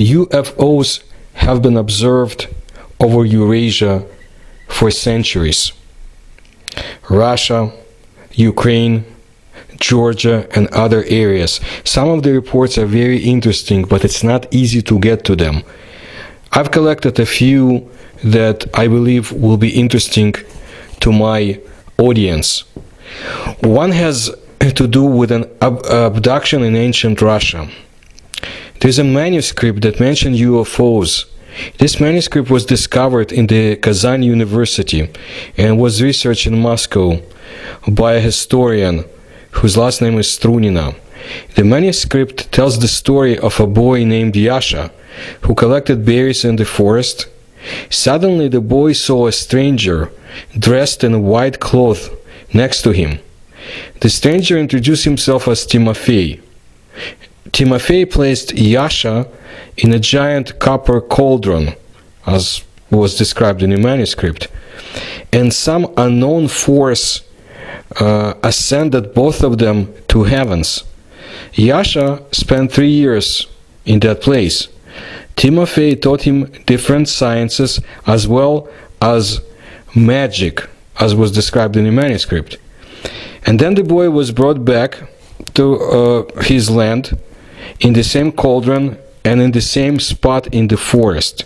UFOs have been observed over Eurasia for centuries. Russia, Ukraine, Georgia, and other areas. Some of the reports are very interesting, but it's not easy to get to them. I've collected a few that I believe will be interesting to my audience. One has to do with an abduction in ancient Russia. There's a manuscript that mentions UFOs. This manuscript was discovered in the Kazan University and was researched in Moscow by a historian whose last name is Strunina. The manuscript tells the story of a boy named Yasha who collected berries in the forest. Suddenly the boy saw a stranger dressed in white cloth next to him. The stranger introduced himself as Timofey. Timofey placed Yasha in a giant copper cauldron, as was described in the manuscript, and some unknown force ascended both of them to heavens. Yasha spent 3 years in that place. Timofey taught him different sciences as well as magic, as was described in the manuscript. And then the boy was brought back to his land in the same cauldron and in the same spot in the forest.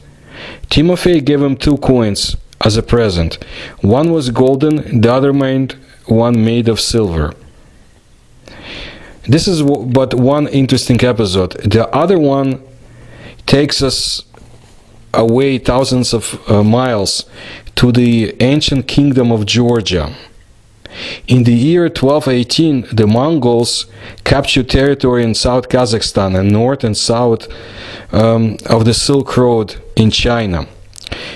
Timofey gave him 2 coins as a present. One was golden, the other one made of silver. This is but one interesting episode. The other one takes us away thousands of miles to the ancient kingdom of Georgia. In the year 1218, the Mongols captured territory in South Kazakhstan and north and south of the Silk Road in China.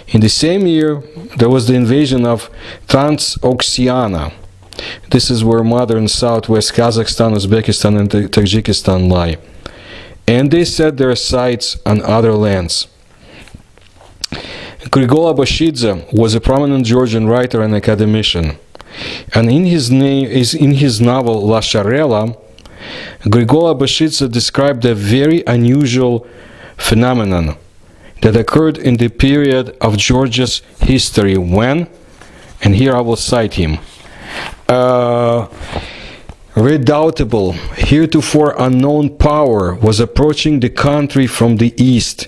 In the same year, there was the invasion of Transoxiana. This is where modern southwest Kazakhstan, Uzbekistan, and Tajikistan lie. And they set their sights on other lands. Grigol Abashidze was a prominent Georgian writer and academician. And in his novel La Charella, Grigol Abashidze described a very unusual phenomenon that occurred in the period of Georgia's history when, and here I will cite him, redoubtable, heretofore unknown power was approaching the country from the east.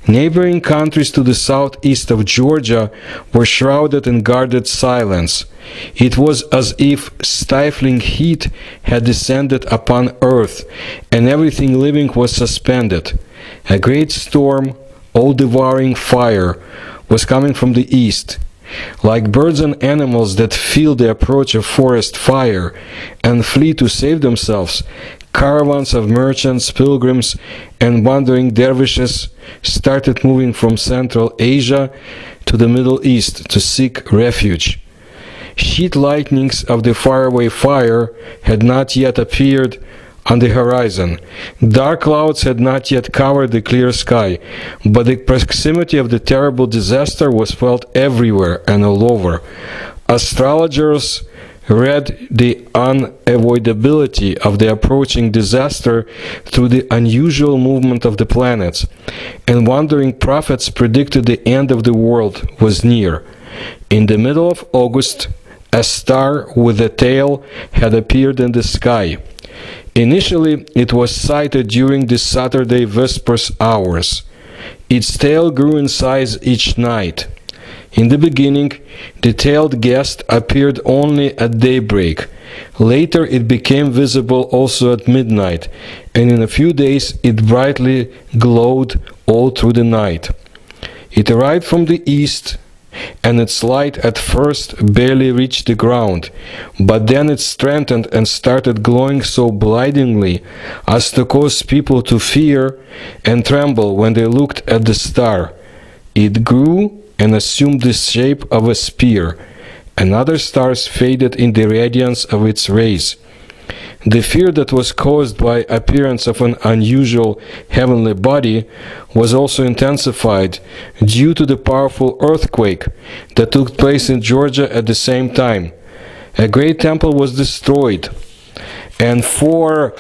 Neighboring countries to the southeast of Georgia were shrouded in guarded silence. It was as if stifling heat had descended upon earth, and everything living was suspended. A great storm, all-devouring fire, was coming from the east. Like birds and animals that feel the approach of forest fire and flee to save themselves, caravans of merchants, pilgrims, and wandering dervishes started moving from Central Asia to the Middle East to seek refuge. Heat lightnings of the faraway fire had not yet appeared on the horizon. Dark clouds had not yet covered the clear sky, but the proximity of the terrible disaster was felt everywhere and all over. Astrologers read the unavoidability of the approaching disaster through the unusual movement of the planets, and wandering prophets predicted the end of the world was near. In the middle of August, a star with a tail had appeared in the sky. Initially, it was sighted during the Saturday Vespers hours. Its tail grew in size each night. In the beginning, the tailed guest appeared only at daybreak. Later, it became visible also at midnight, and in a few days it brightly glowed all through the night. It arrived from the east, and its light at first barely reached the ground, but then it strengthened and started glowing so blindingly as to cause people to fear and tremble when they looked at the star. It grew and assumed the shape of a spear, and other stars faded in the radiance of its rays. The fear that was caused by appearance of an unusual heavenly body was also intensified due to the powerful earthquake that took place in Georgia at the same time. A great temple was destroyed, and for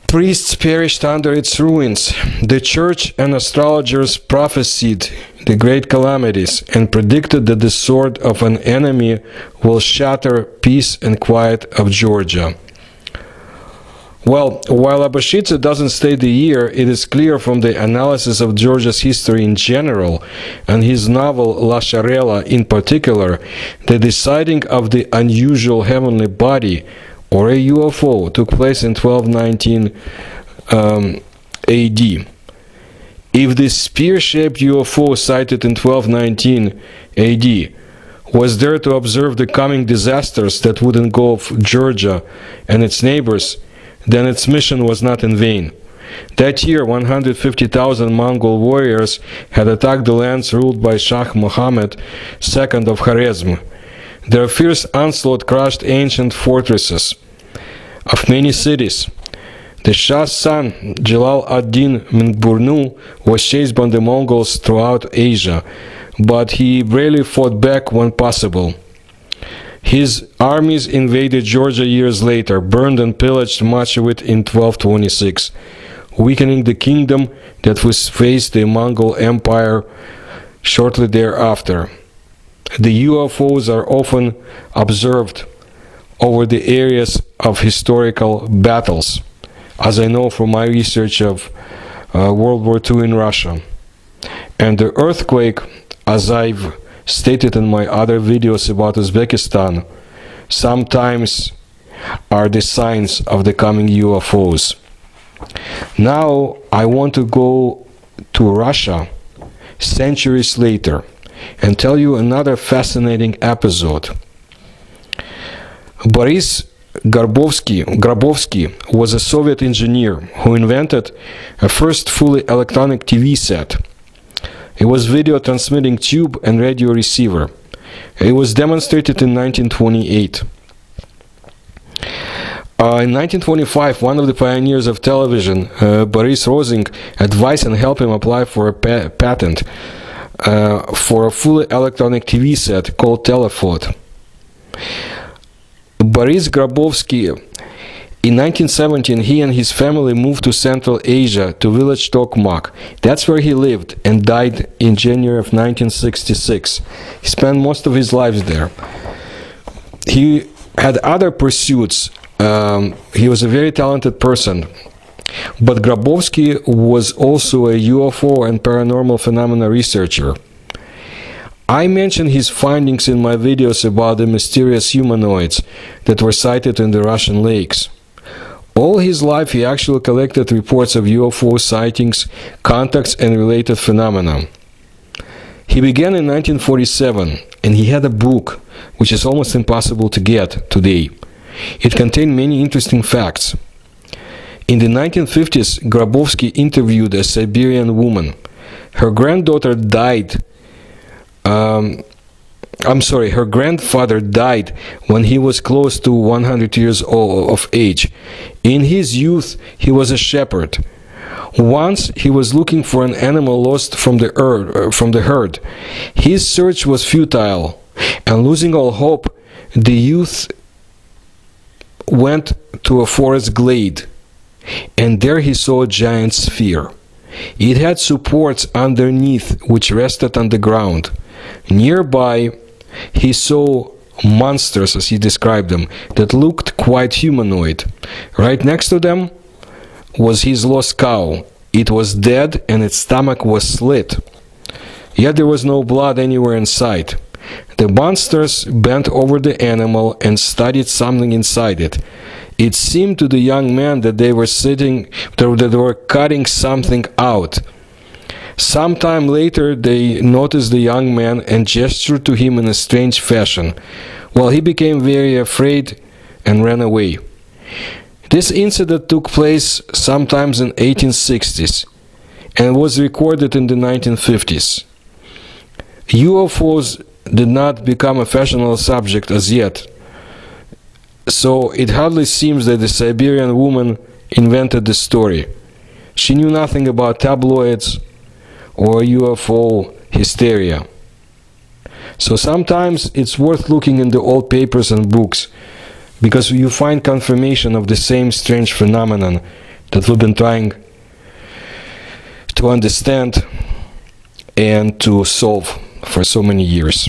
Priests perished under its ruins. The church and astrologers prophesied the great calamities and predicted that the sword of an enemy will shatter peace and quiet of Georgia. Well, while Abashidze doesn't state the year, it is clear from the analysis of Georgia's history in general and his novel La Sharela in particular, the deciding of the unusual heavenly body, or a UFO, took place in 1219 AD. If the spear-shaped UFO sighted in 1219 AD was there to observe the coming disasters that would engulf Georgia and its neighbors, then its mission was not in vain. That year, 150,000 Mongol warriors had attacked the lands ruled by Shah Muhammad II of Khwarezm. Their fierce onslaught crushed ancient fortresses of many cities. The Shah's son, Jalal ad-Din Mingburnu, was chased by the Mongols throughout Asia, but he bravely fought back when possible. His armies invaded Georgia years later, burned and pillaged much of it in 1226, weakening the kingdom that was faced the Mongol Empire shortly thereafter. The UFOs are often observed over the areas of historical battles, as I know from my research of World War II in Russia. And the earthquake, as I've stated in my other videos about Uzbekistan, sometimes are the signs of the coming UFOs. Now I want to go to Russia centuries later and tell you another fascinating episode. Boris Grabovsky was a Soviet engineer who invented a first fully electronic TV set. It was video transmitting tube and radio receiver. It was demonstrated in 1928. In 1925, one of the pioneers of television, Boris Rosing, advised and helped him apply for a patent for a fully electronic TV set called Telefot. Boris Grabovsky, in 1917, he and his family moved to Central Asia, to village Tokmak. That's where he lived and died in January of 1966. He spent most of his life there. He had other pursuits. He was a very talented person. But Grabovsky was also a UFO and paranormal phenomena researcher. I mentioned his findings in my videos about the mysterious humanoids that were sighted in the Russian lakes. All his life he actually collected reports of UFO sightings, contacts, and related phenomena. He began in 1947, and he had a book which is almost impossible to get today. It contained many interesting facts. In the 1950s, Grabovsky interviewed a Siberian woman. Her granddaughter died. Her grandfather died when he was close to 100 years of age. In his youth, he was a shepherd. Once he was looking for an animal lost from the herd. His search was futile, and losing all hope, the youth went to a forest glade, and there he saw a giant sphere. It had supports underneath which rested on the ground. Nearby, he saw monsters, as he described them, that looked quite humanoid. Right next to them was his lost cow. It was dead and its stomach was slit. Yet there was no blood anywhere in sight. The monsters bent over the animal and studied something inside it. It seemed to the young man that they were cutting something out. Sometime later, they noticed the young man and gestured to him in a strange fashion. Well, he became very afraid and ran away. This incident took place sometimes in 1860s and was recorded in the 1950s. UFOs did not become a fashionable subject as yet, so it hardly seems that the Siberian woman invented the story. She knew nothing about tabloids or UFO hysteria. So sometimes it's worth looking in the old papers and books, because you find confirmation of the same strange phenomenon that we've been trying to understand and to solve for so many years.